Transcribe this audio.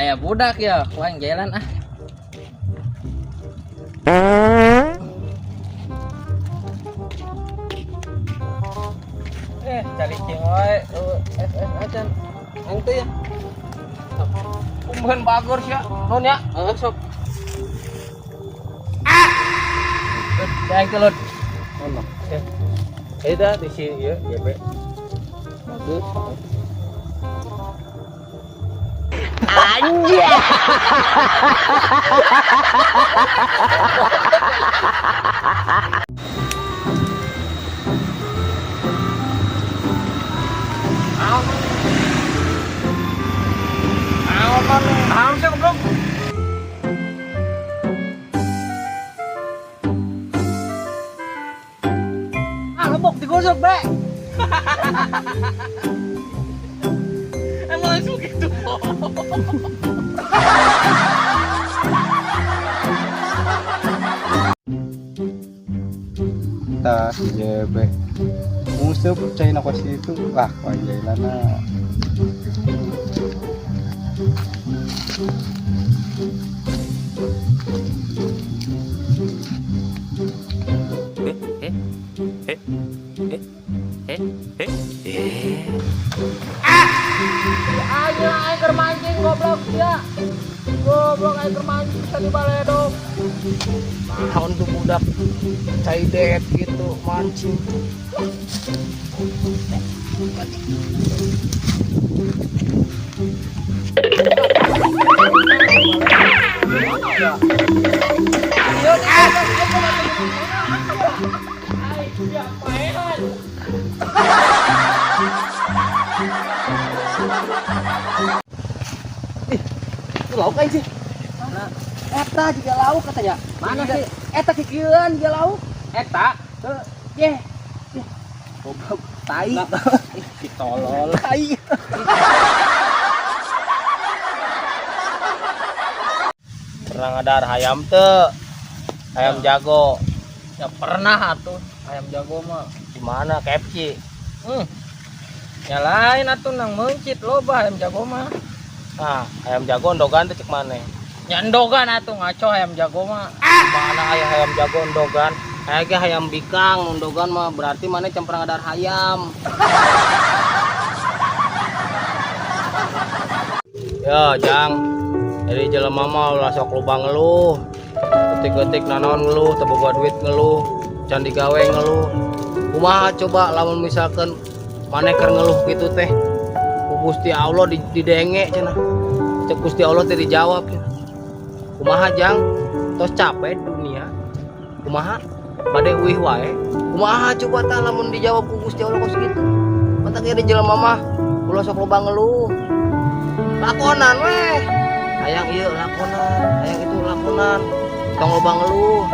Ayah budak ya, kuang jalan ah. Cari cingoi, acan, ente ya. Kumben bagor sih ya, non ya, sok. Sayang telur. Ono. Eda di sini ya, GP. Bagus. Anjir. Harusnya goblok. Ngebok digosok, Bre. Emang langsung gitu, Po. Tas JB musuh percaya nak situ wah panjailan Ayo air mancing goblok ya. Goblok air mancing tadi baledog. Tahun tuh budak caidet gitu mancing. Itu lauk aja sih. Mana? Eta juga lauk katanya. Mana sih? Eta kikieuan juga lauk. Eta, Yeh. Goblok tai. ditolol. Tai. Pernah ngadar ayam teu? Ayam jago. Ya pernah atuh. Ayam jago mah gimana KFC? Ya lain atuh nang mencit loba ayam jago mah. Nah, ayam jago endogan teh cek maneh? Ya endogan atuh ngaco ayam jago mah. Mana aya ayam jago endogan? Aya ge ayam bikang endogan mah berarti maneh campuran ngadar ayam. Ya, Jang. Dari jelema mah ulah sok loba ngeluh. Ketik-ketik nanaon ngeluh, teu boga duit ngeluh, can digawe ngeluh. Kumaha coba lamun misalkan maneh keur ngeluh gitu teh. Ku Gusti Allah didenge cenah. Cek Gusti Allah teh dijawab cenah. Kumaha Jang? Tos capek dunia. Kumaha? Bade uih wae. Kumaha coba tah lamun dijawab ku Gusti Allah kos gitu. Mata ge di jelema mah ulah sok loba ngeluh. Lakonan weh. Hayang ieu lakonan, hayang itu lakonan. Tong loba ngeluh.